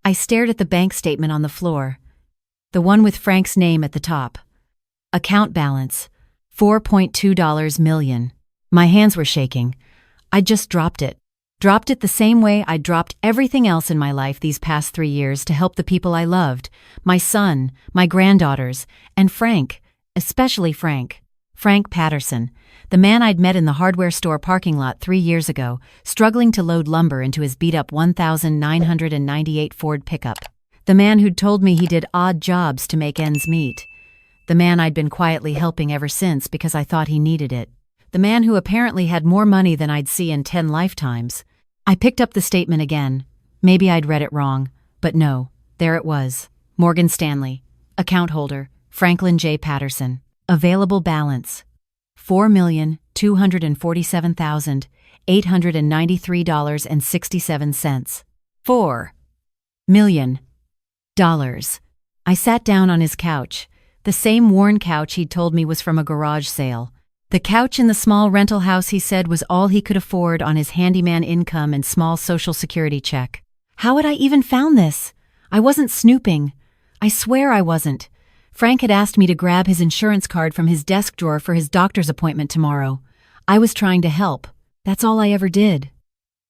I stared at the bank statement on the floor, the one with Frank's name at the top. Account balance, $4.2 million. My hands were shaking. I just dropped it. Dropped it the same way I dropped everything else in my life these past 3 years to help the people I loved, my son, my granddaughters, and Frank, especially Frank. Frank Patterson, the man I'd met in the hardware store parking lot 3 years ago, struggling to load lumber into his beat-up 1998 Ford pickup. The man who'd told me he did odd jobs to make ends meet. The man I'd been quietly helping ever since because I thought he needed it. The man who apparently had more money than I'd see in 10 lifetimes. I picked up the statement again. Maybe I'd read it wrong, but no, there it was. Morgan Stanley. Account holder, Franklin J. Patterson. Available balance, $4,247,893.67. $4 million. I sat down on his couch, the same worn couch he'd told me was from a garage sale. The couch in the small rental house he said was all he could afford on his handyman income and small Social Security check. How had I even found this? I wasn't snooping. I swear I wasn't. Frank had asked me to grab his insurance card from his desk drawer for his doctor's appointment tomorrow. I was trying to help. That's all I ever did.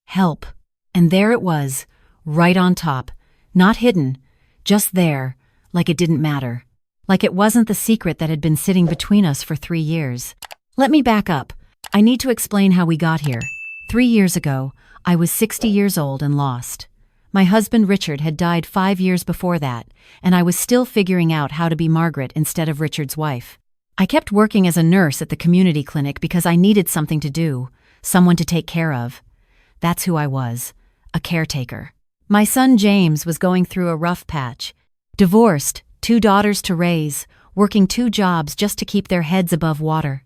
Help. And there it was, right on top. Not hidden. Just there, like it didn't matter. Like it wasn't the secret that had been sitting between us for 3 years. Let me back up. I need to explain how we got here. 3 years ago, I was 60 years old and lost. My husband Richard had died 5 years before that, and I was still figuring out how to be Margaret instead of Richard's wife. I kept working as a nurse at the community clinic because I needed something to do, someone to take care of. That's who I was, a caretaker. My son James was going through a rough patch. Divorced, 2 daughters to raise, working 2 jobs just to keep their heads above water.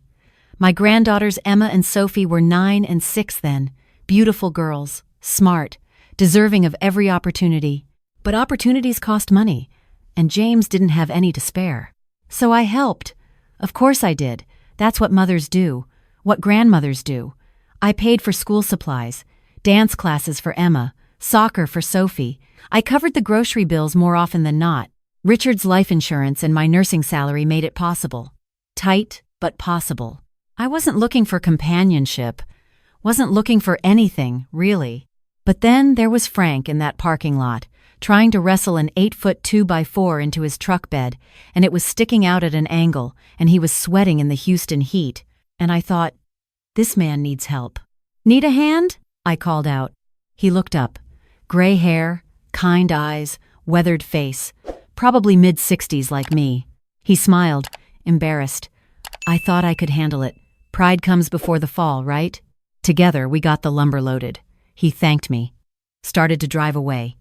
My granddaughters Emma and Sophie were 9 and 6 then, beautiful girls, smart, deserving of every opportunity. But opportunities cost money, and James didn't have any to spare. So I helped. Of course I did. That's what mothers do, what grandmothers do. I paid for school supplies, dance classes for Emma, soccer for Sophie. I covered the grocery bills more often than not. Richard's life insurance and my nursing salary made it possible. Tight, but possible. I wasn't looking for companionship. Wasn't looking for anything, really. But then there was Frank in that parking lot, trying to wrestle an 8-foot 2x4 into his truck bed, and it was sticking out at an angle, and he was sweating in the Houston heat. And I thought, this man needs help. Need a hand? I called out. He looked up. Gray hair, kind eyes, weathered face, probably mid-60s like me. He smiled, embarrassed. I thought I could handle it. Pride comes before the fall, right? Together, we got the lumber loaded. He thanked me, started to drive away,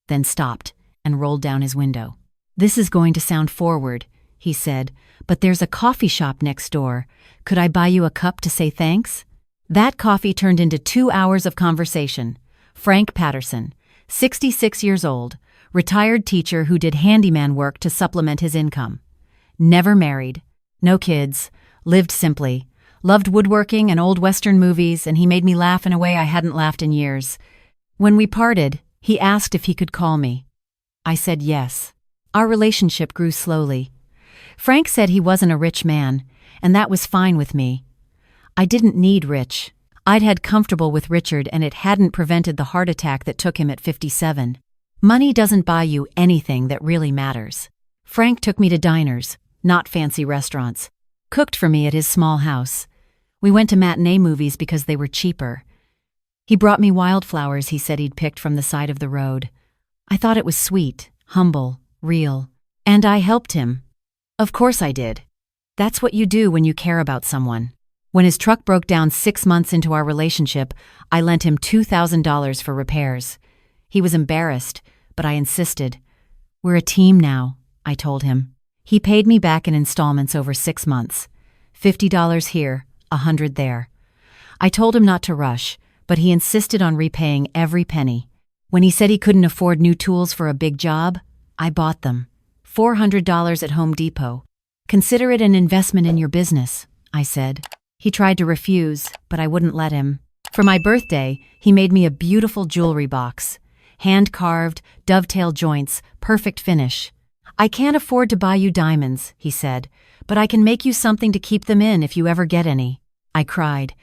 then stopped and rolled down his window. This is going to sound forward, he said, but there's a coffee shop next door. Could I buy you a cup to say thanks? That coffee turned into 2 hours of conversation. Frank Patterson, 66 years old, retired teacher who did handyman work to supplement his income. Never married, no kids, lived simply. Loved woodworking and old Western movies, and he made me laugh in a way I hadn't laughed in years. When we parted, he asked if he could call me. I said yes. Our relationship grew slowly. Frank said he wasn't a rich man, and that was fine with me. I didn't need rich. I'd had comfortable with Richard, and it hadn't prevented the heart attack that took him at 57. Money doesn't buy you anything that really matters. Frank took me to diners, not fancy restaurants. Cooked for me at his small house. We went to matinee movies because they were cheaper. He brought me wildflowers he said he'd picked from the side of the road. I thought it was sweet, humble, real. And I helped him. Of course I did. That's what you do when you care about someone. When his truck broke down 6 months into our relationship, I lent him $2,000 for repairs. He was embarrassed, but I insisted. We're a team now, I told him. He paid me back in installments over 6 months. $50 here, $100 there. I told him not to rush, but he insisted on repaying every penny. When he said he couldn't afford new tools for a big job, I bought them. $400 at Home Depot. Consider it an investment in your business, I said. He tried to refuse, but I wouldn't let him. For my birthday, he made me a beautiful jewelry box. hand-carved, dovetail joints, perfect finish. "I can't afford to buy you diamonds," he said, "but I can make you something to keep them in if you ever get any." I cried.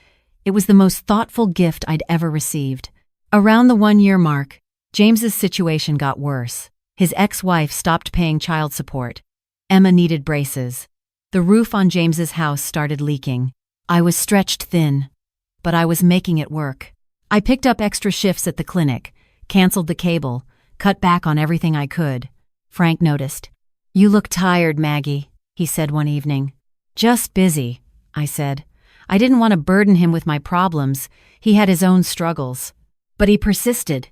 It was the most thoughtful gift I'd ever received. Around the 1-year mark, James's situation got worse. His ex-wife stopped paying child support. Emma needed braces. The roof on James's house started leaking. I was stretched thin, but I was making it work. I picked up extra shifts at the clinic, canceled the cable, cut back on everything I could. Frank noticed. "You look tired, Maggie," he said one evening. "Just busy," I said. I didn't want to burden him with my problems. He had his own struggles. But he persisted.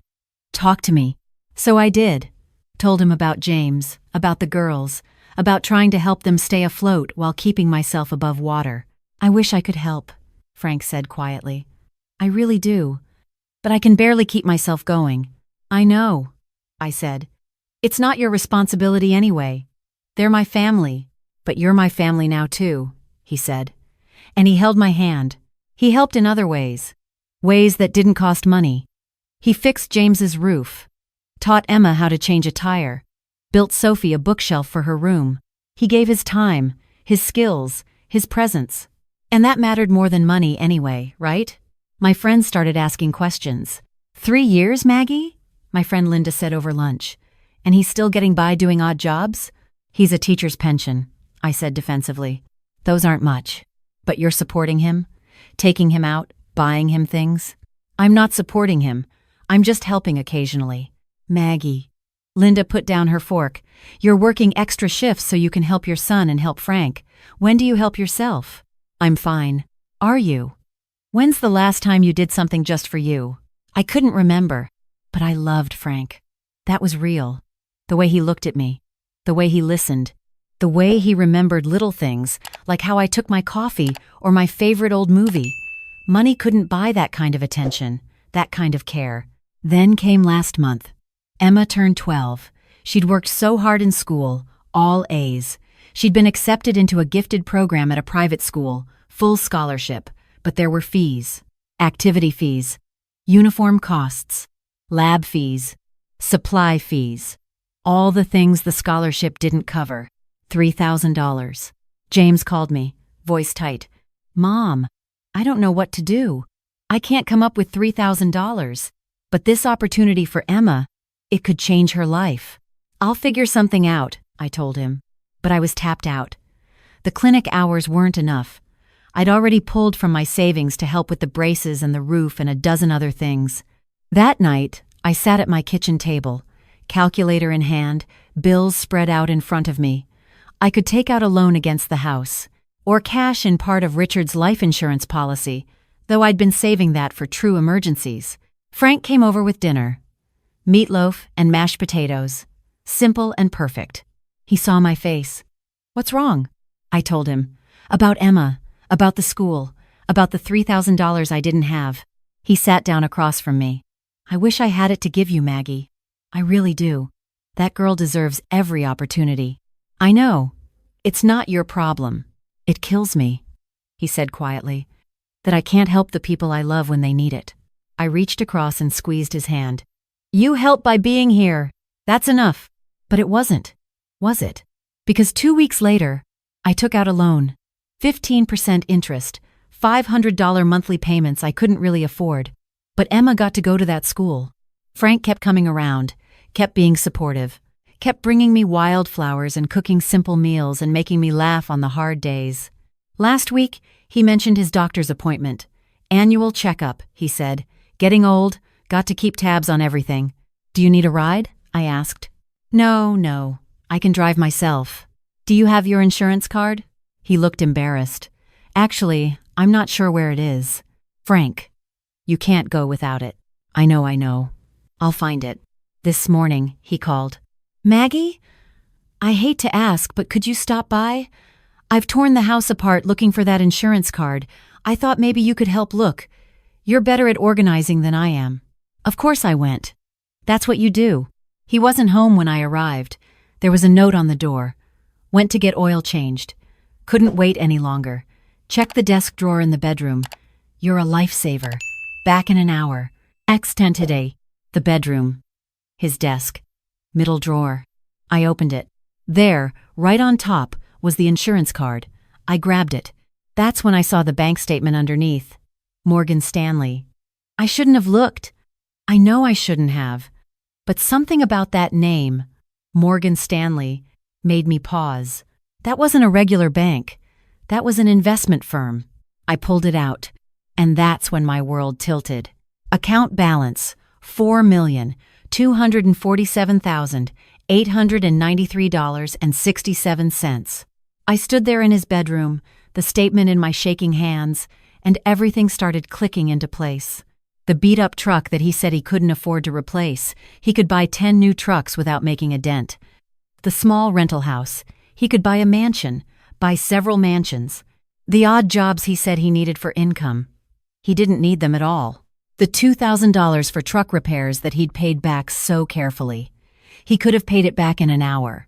"Talk to me." So I did. Told him about James, about the girls, about trying to help them stay afloat while keeping myself above water. "I wish I could help," Frank said quietly. "I really do. But I can barely keep myself going." "I know," I said. "It's not your responsibility anyway. They're my family, but you're my family now too," he said. And he held my hand. He helped in other ways. Ways that didn't cost money. He fixed James's roof. Taught Emma how to change a tire. Built Sophie a bookshelf for her room. He gave his time, his skills, his presence. And that mattered more than money anyway, right? My friends started asking questions. "3 years, Maggie?" my friend Linda said over lunch. "And he's still getting by doing odd jobs?" "He's a teacher's pension," I said defensively. "Those aren't much. But you're supporting him? Taking him out, buying him things?" "I'm not supporting him. I'm just helping occasionally." "Maggie." Linda put down her fork. "You're working extra shifts so you can help your son and help Frank. When do you help yourself?" "I'm fine." "Are you? When's the last time you did something just for you?" I couldn't remember, but I loved Frank. That was real. The way he looked at me. The way he listened. The way he remembered little things, like how I took my coffee or my favorite old movie. Money couldn't buy that kind of attention, that kind of care. Then came last month. Emma turned 12. She'd worked so hard in school, all A's. She'd been accepted into a gifted program at a private school, full scholarship, but there were fees. Activity fees. Uniform costs. Lab fees. Supply fees. All the things the scholarship didn't cover. $3,000. James called me, voice tight. "Mom, I don't know what to do. I can't come up with $3,000. But this opportunity for Emma, it could change her life." "I'll figure something out," I told him. But I was tapped out. The clinic hours weren't enough. I'd already pulled from my savings to help with the braces and the roof and a dozen other things. That night, I sat at my kitchen table, calculator in hand, bills spread out in front of me. I could take out a loan against the house, or cash in part of Richard's life insurance policy, though I'd been saving that for true emergencies. Frank came over with dinner. Meatloaf and mashed potatoes. Simple and perfect. He saw my face. "What's wrong?" I told him. About Emma, about the school, about the $3,000 I didn't have. He sat down across from me. "I wish I had it to give you, Maggie. I really do. That girl deserves every opportunity." "I know. It's not your problem. It kills me," he said quietly, "that I can't help the people I love when they need it." I reached across and squeezed his hand. "You help by being here. That's enough." But it wasn't, was it? Because 2 weeks later, I took out a loan. 15% interest, $500 monthly payments I couldn't really afford. But Emma got to go to that school. Frank kept coming around, kept being supportive, kept bringing me wildflowers and cooking simple meals and making me laugh on the hard days. Last week, he mentioned his doctor's appointment. "Annual checkup," he said. "Getting old, got to keep tabs on everything." "Do you need a ride?" I asked. No, I can drive myself." "Do you have your insurance card?" He looked embarrassed. "Actually, I'm not sure where it is." "Frank, you can't go without it." I know. I'll find it." This morning, he called. "Maggie? I hate to ask, but could you stop by? I've torn the house apart looking for that insurance card. I thought maybe you could help look. You're better at organizing than I am." Of course I went. That's what you do. He wasn't home when I arrived. There was a note on the door. Went to get oil changed. Couldn't wait any longer. Checked the desk drawer in the bedroom. "You're a lifesaver. Back in an hour. X10 today." The bedroom. His desk. Middle drawer. I opened it. There, right on top, was the insurance card. I grabbed it. That's when I saw the bank statement underneath. Morgan Stanley. I shouldn't have looked. I know I shouldn't have. But something about that name, Morgan Stanley, made me pause. That wasn't a regular bank. That was an investment firm. I pulled it out. And that's when my world tilted. Account balance, $4,247,893.67. I stood there in his bedroom, the statement in my shaking hands, and everything started clicking into place. The beat-up truck that he said he couldn't afford to replace, he could buy 10 new trucks without making a dent. The small rental house, he could buy a mansion, buy several mansions. The odd jobs he said he needed for income. He didn't need them at all. The $2,000 for truck repairs that he'd paid back so carefully. He could have paid it back in an hour.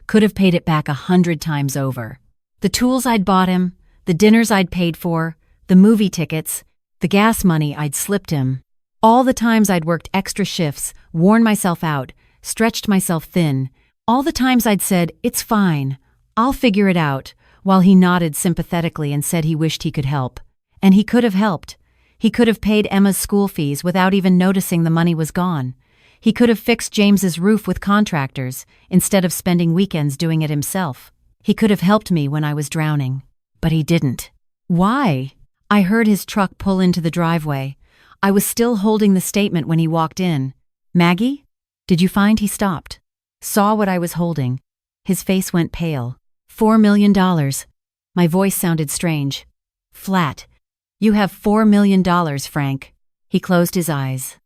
Could have paid it back 100 times over. The tools I'd bought him, the dinners I'd paid for, the movie tickets, the gas money I'd slipped him. All the times I'd worked extra shifts, worn myself out, stretched myself thin. All the times I'd said, "It's fine, I'll figure it out," while he nodded sympathetically and said he wished he could help. And he could have helped. He could have paid Emma's school fees without even noticing the money was gone. He could have fixed James's roof with contractors, instead of spending weekends doing it himself. He could have helped me when I was drowning. But he didn't. Why? I heard his truck pull into the driveway. I was still holding the statement when he walked in. "Maggie? Did you find?" He stopped. Saw what I was holding. His face went pale. $4 million. My voice sounded strange. Flat. "You have $4 million, Frank." He closed his eyes.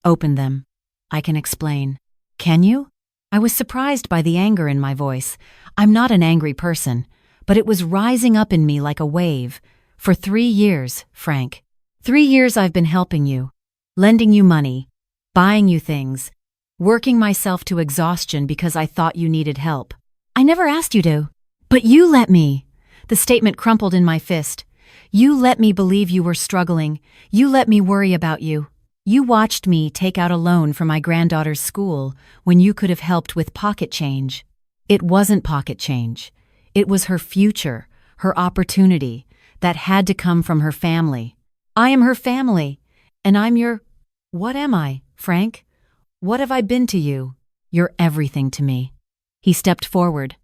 "Open them. I can explain." "Can you?" I was surprised by the anger in my voice. I'm not an angry person, but it was rising up in me like a wave. For 3 years, Frank. 3 years I've been helping you, lending you money, buying you things, working myself to exhaustion because I thought you needed help. I never asked you to. But you let me. The statement crumpled in my fist. You let me believe you were struggling. You let me worry about you. You watched me take out a loan for my granddaughter's school when you could have helped with pocket change. It wasn't pocket change. It was her future, her opportunity, that had to come from her family. I am her family, and I'm your... What am I, Frank? What have I been to you? You're everything to me. He stepped forward.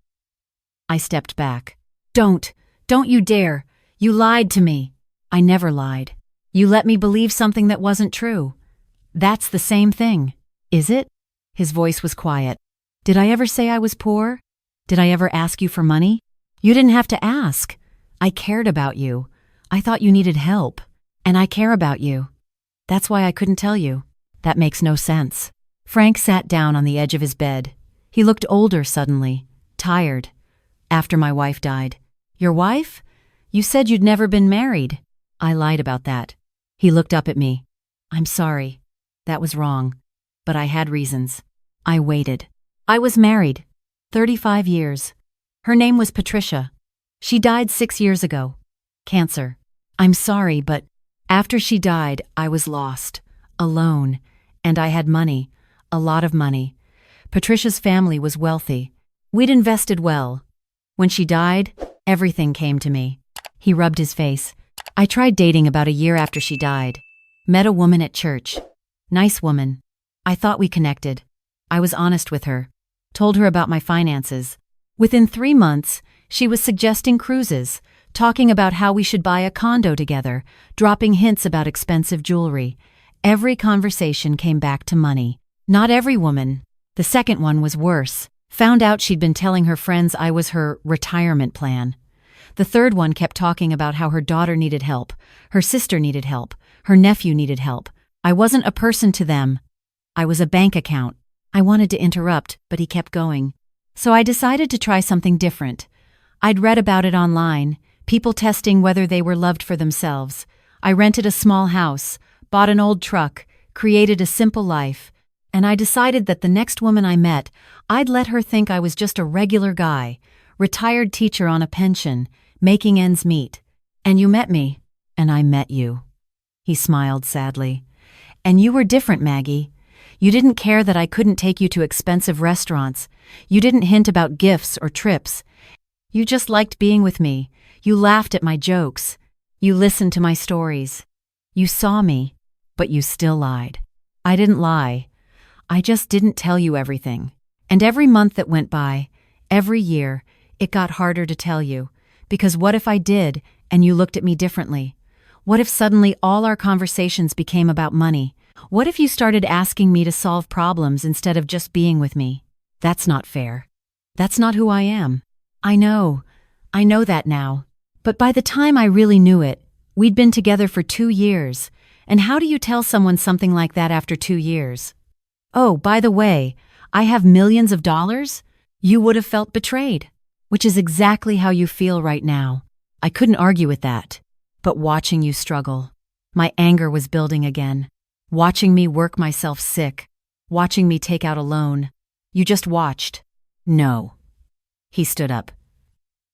I stepped back. Don't you dare. You lied to me. I never lied. You let me believe something that wasn't true. That's the same thing, is it? His voice was quiet. Did I ever say I was poor? Did I ever ask you for money? You didn't have to ask. I cared about you. I thought you needed help. And I care about you. That's why I couldn't tell you. That makes no sense. Frank sat down on the edge of his bed. He looked older suddenly, tired. After my wife died. Your wife? You said you'd never been married. I lied about that. He looked up at me. I'm sorry. That was wrong. But I had reasons. I waited. I was married. 35 years. Her name was Patricia. She died 6 years ago. Cancer. I'm sorry, but after she died, I was lost. Alone. And I had money. A lot of money. Patricia's family was wealthy. We'd invested well. When she died, everything came to me. He rubbed his face. I tried dating about a year after she died. Met a woman at church. Nice woman. I thought we connected. I was honest with her. Told her about my finances. Within 3 months, she was suggesting cruises, talking about how we should buy a condo together, dropping hints about expensive jewelry. Every conversation came back to money. Not every woman. The second one was worse. Found out she'd been telling her friends I was her retirement plan. The third one kept talking about how her daughter needed help, her sister needed help, her nephew needed help. I wasn't a person to them. I was a bank account. I wanted to interrupt, but he kept going. So I decided to try something different. I'd read about it online, people testing whether they were loved for themselves. I rented a small house, bought an old truck, created a simple life, and I decided that the next woman I met, I'd let her think I was just a regular guy, retired teacher on a pension, making ends meet. And you met me, and I met you. He smiled sadly. And you were different, Maggie. You didn't care that I couldn't take you to expensive restaurants. You didn't hint about gifts or trips. You just liked being with me. You laughed at my jokes. You listened to my stories. You saw me, but you still lied. I didn't lie. I just didn't tell you everything. And every month that went by, every year, it got harder to tell you. Because what if I did, and you looked at me differently? What if suddenly all our conversations became about money? What if you started asking me to solve problems instead of just being with me? That's not fair. That's not who I am. I know that now. But by the time I really knew it, we'd been together for 2 years. And how do you tell someone something like that after 2 years? Oh, by the way, I have millions of dollars? You would have felt betrayed. Which is exactly how you feel right now. I couldn't argue with that. But watching you struggle, my anger was building again. Watching me work myself sick. Watching me take out a loan. You just watched. No. He stood up.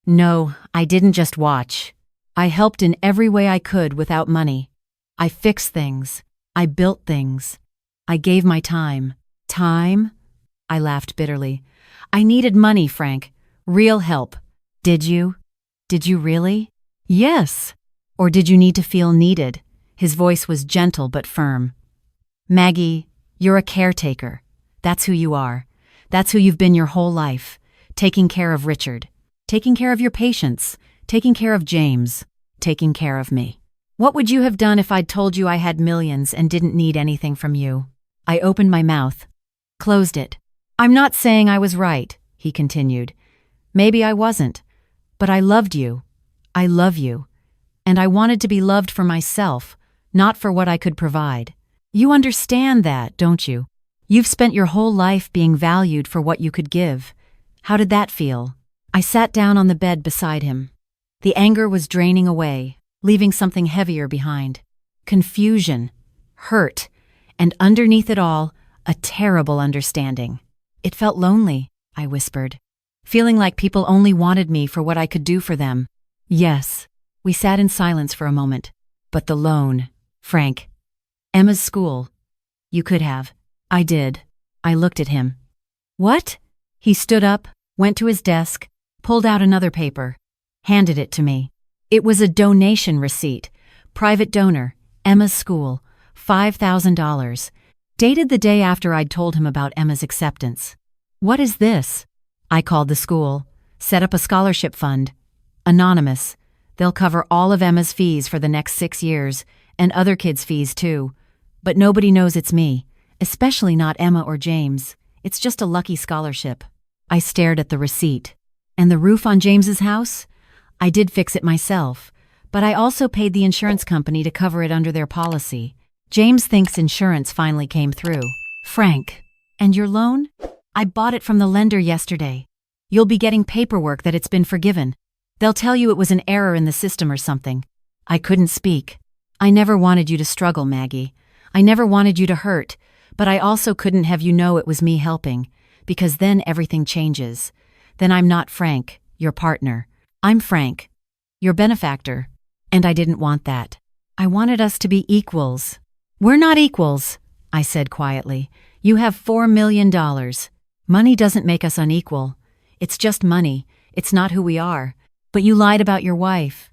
No, I didn't just watch. I helped in every way I could without money. I fixed things. I built things. I gave my time. Time? I laughed bitterly. I needed money, Frank. Real help. Did you? Did you really? Yes. Or did you need to feel needed? His voice was gentle but firm. Maggie, you're a caretaker. That's who you are. That's who you've been your whole life. Taking care of Richard. Taking care of your patients. Taking care of James. Taking care of me. What would you have done if I'd told you I had millions and didn't need anything from you? I opened my mouth. Closed it. I'm not saying I was right, he continued. Maybe I wasn't. But I loved you. I love you. And I wanted to be loved for myself, not for what I could provide. You understand that, don't you? You've spent your whole life being valued for what you could give. How did that feel? I sat down on the bed beside him. The anger was draining away, leaving something heavier behind. Confusion, hurt, and underneath it all, a terrible understanding. It felt lonely, I whispered, feeling like people only wanted me for what I could do for them. Yes. We sat in silence for a moment. But the loan, Frank. Emma's school. You could have. I did. I looked at him. What? He stood up, went to his desk, pulled out another paper, handed it to me. It was a donation receipt. Private donor, Emma's school, $5,000. Dated the day after I'd told him about Emma's acceptance. What is this? I called the school, set up a scholarship fund. Anonymous. They'll cover all of Emma's fees for the next 6 years, and other kids' fees too. But nobody knows it's me, especially not Emma or James. It's just a lucky scholarship. I stared at the receipt. And the roof on James's house? I did fix it myself, but I also paid the insurance company to cover it under their policy. James thinks insurance finally came through. Frank, and your loan? I bought it from the lender yesterday. You'll be getting paperwork that it's been forgiven. They'll tell you it was an error in the system or something. I couldn't speak. I never wanted you to struggle, Maggie. I never wanted you to hurt, but I also couldn't have you know it was me helping, because then everything changes. Then I'm not Frank, your partner. I'm Frank, your benefactor. And I didn't want that. I wanted us to be equals. We're not equals, I said quietly. You have $4 million. Money doesn't make us unequal. It's just money. It's not who we are. But you lied about your wife,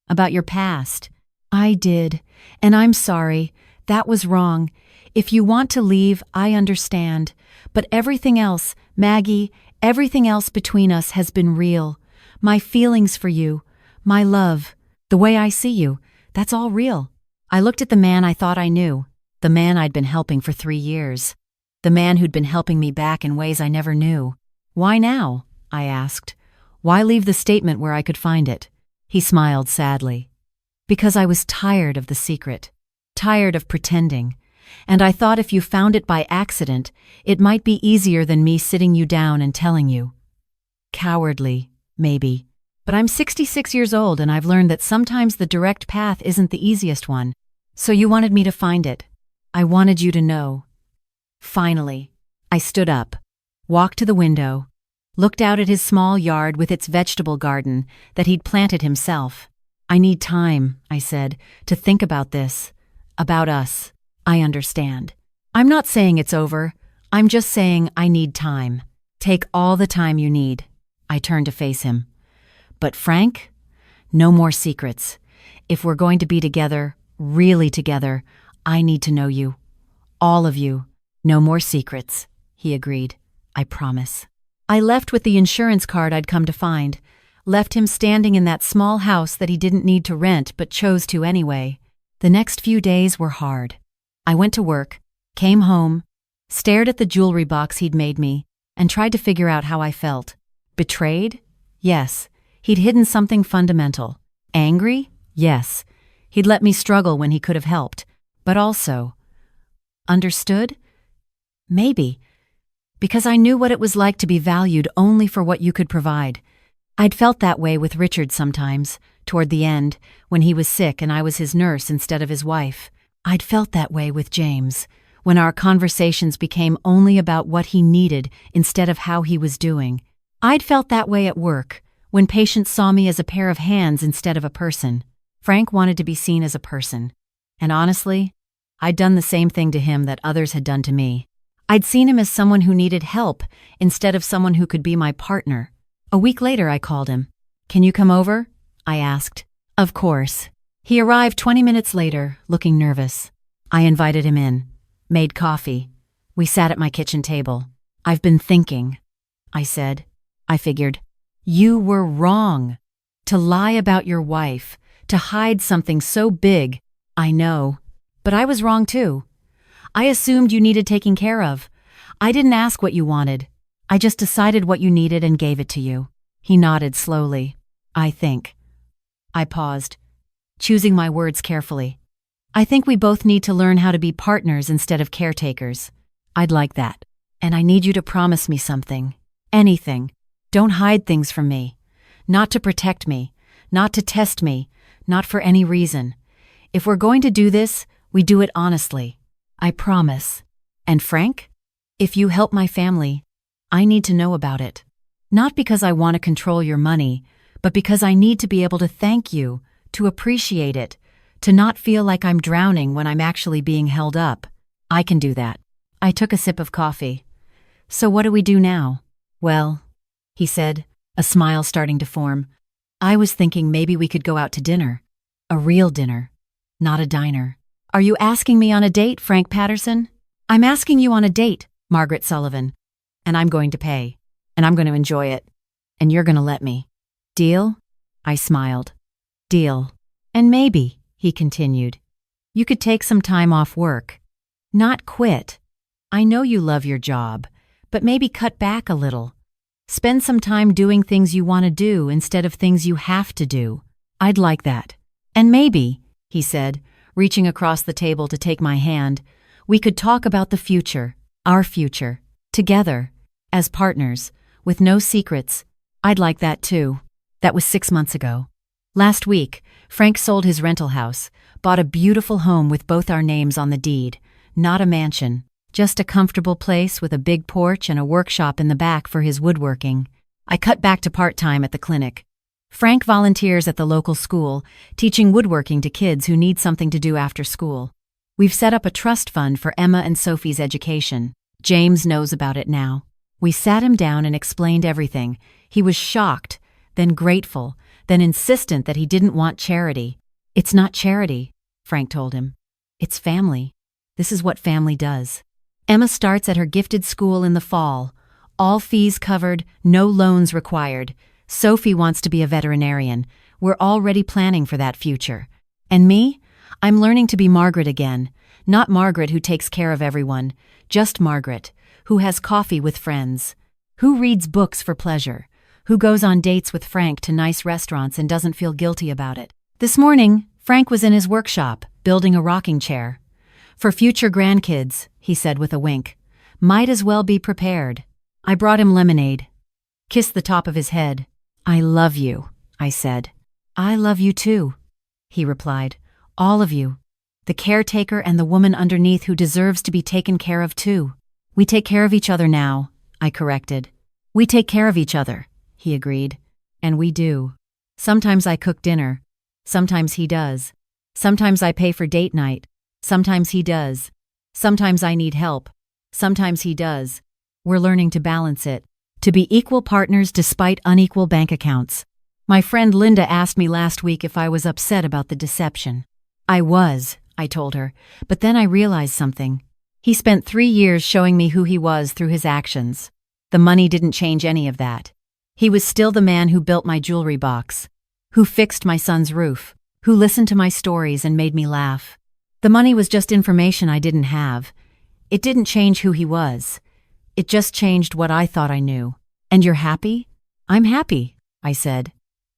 about your past. I did, and I'm sorry. That was wrong. If you want to leave, I understand. But everything else, Maggie, everything else between us has been real. My feelings for you, my love, the way I see you, that's all real. I looked at the man I thought I knew, the man I'd been helping for 3 years, the man who'd been helping me back in ways I never knew. Why now? I asked. Why leave the statement where I could find it? He smiled sadly. Because I was tired of the secret, tired of pretending, and I thought if you found it by accident, it might be easier than me sitting you down and telling you. Cowardly, maybe. But I'm 66 years old and I've learned that sometimes the direct path isn't the easiest one. So you wanted me to find it. I wanted you to know. Finally, I stood up, walked to the window, looked out at his small yard with its vegetable garden that he'd planted himself. I need time, I said, to think about this. About us. I understand. I'm not saying it's over. I'm just saying I need time. Take all the time you need. I turned to face him. But Frank, no more secrets. If we're going to be together, really together, I need to know you. All of you. No more secrets, he agreed. I promise. I left with the insurance card I'd come to find. Left him standing in that small house that he didn't need to rent but chose to anyway. The next few days were hard. I went to work, came home, stared at the jewelry box he'd made me, and tried to figure out how I felt. Betrayed? Yes. He'd hidden something fundamental. Angry? Yes. He'd let me struggle when he could have helped. But also, understood? Maybe. Because I knew what it was like to be valued only for what you could provide. I'd felt that way with Richard sometimes, toward the end, when he was sick and I was his nurse instead of his wife. I'd felt that way with James, when our conversations became only about what he needed instead of how he was doing. I'd felt that way at work, when patients saw me as a pair of hands instead of a person. Frank wanted to be seen as a person. And honestly, I'd done the same thing to him that others had done to me. I'd seen him as someone who needed help instead of someone who could be my partner. A week later, I called him. "Can you come over?" I asked. Of course. He arrived 20 minutes later, looking nervous. I invited him in, made coffee. We sat at my kitchen table. "I've been thinking," I said. I figured. You were wrong. To lie about your wife, to hide something so big. I know. But I was wrong too. I assumed you needed taking care of. I didn't ask what you wanted. I just decided what you needed and gave it to you. He nodded slowly. I think. I paused, choosing my words carefully. I think we both need to learn how to be partners instead of caretakers. I'd like that. And I need you to promise me something. Anything. Don't hide things from me. Not to protect me. Not to test me. Not for any reason. If we're going to do this, we do it honestly. I promise. And Frank? If you help my family, I need to know about it. Not because I want to control your money, but because I need to be able to thank you, to appreciate it, to not feel like I'm drowning when I'm actually being held up. I can do that. I took a sip of coffee. So what do we do now? Well, he said, a smile starting to form. I was thinking maybe we could go out to dinner. A real dinner, not a diner. Are you asking me on a date, Frank Patterson? I'm asking you on a date, Margaret Sullivan. And I'm going to pay. And I'm going to enjoy it. And you're going to let me. Deal? I smiled. Deal. And maybe, he continued, you could take some time off work. Not quit. I know you love your job, but maybe cut back a little. Spend some time doing things you want to do instead of things you have to do. I'd like that. And maybe, he said, reaching across the table to take my hand, we could talk about the future, our future, together, as partners, with no secrets. I'd like that too. That was 6 months ago. Last week, Frank sold his rental house, bought a beautiful home with both our names on the deed, not a mansion, just a comfortable place with a big porch and a workshop in the back for his woodworking. I cut back to part-time at the clinic. Frank volunteers at the local school, teaching woodworking to kids who need something to do after school. We've set up a trust fund for Emma and Sophie's education. James knows about it now. We sat him down and explained everything. He was shocked, then grateful, then insistent that he didn't want charity. It's not charity, Frank told him. It's family. This is what family does. Emma starts at her gifted school in the fall. All fees covered, no loans required. Sophie wants to be a veterinarian. We're already planning for that future. And me? I'm learning to be Margaret again. Not Margaret who takes care of everyone. Just Margaret, who has coffee with friends. Who reads books for pleasure. Who goes on dates with Frank to nice restaurants and doesn't feel guilty about it. This morning, Frank was in his workshop, building a rocking chair. For future grandkids, he said with a wink. Might as well be prepared. I brought him lemonade. Kissed the top of his head. I love you, I said. I love you too, he replied. All of you. The caretaker and the woman underneath who deserves to be taken care of too. We take care of each other now, I corrected. We take care of each other, he agreed. And we do. Sometimes I cook dinner. Sometimes he does. Sometimes I pay for date night. Sometimes he does. Sometimes I need help. Sometimes he does. We're learning to balance it, to be equal partners despite unequal bank accounts. My friend Linda asked me last week if I was upset about the deception. I was, I told her, but then I realized something. He spent 3 years showing me who he was through his actions. The money didn't change any of that. He was still the man who built my jewelry box, who fixed my son's roof, who listened to my stories and made me laugh. The money was just information I didn't have. It didn't change who he was. It just changed what I thought I knew. And you're happy? I'm happy, I said.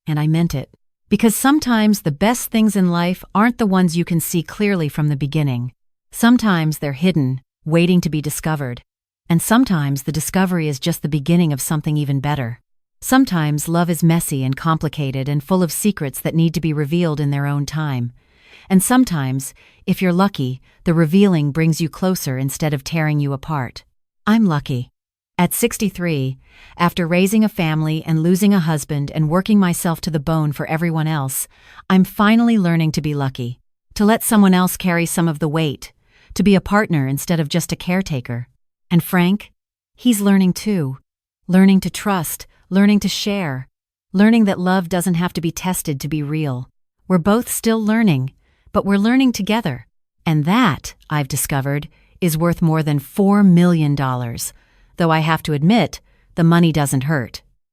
And I meant it. Because sometimes the best things in life aren't the ones you can see clearly from the beginning. Sometimes they're hidden, waiting to be discovered. And sometimes the discovery is just the beginning of something even better. Sometimes love is messy and complicated and full of secrets that need to be revealed in their own time. And sometimes, if you're lucky, the revealing brings you closer instead of tearing you apart. I'm lucky. At 63, after raising a family and losing a husband and working myself to the bone for everyone else, I'm finally learning to be lucky. To let someone else carry some of the weight. To be a partner instead of just a caretaker. And Frank? He's learning too. Learning to trust, learning to share. Learning that love doesn't have to be tested to be real. We're both still learning, but we're learning together. And that, I've discovered, is worth more than $4 million. Though I have to admit, the money doesn't hurt.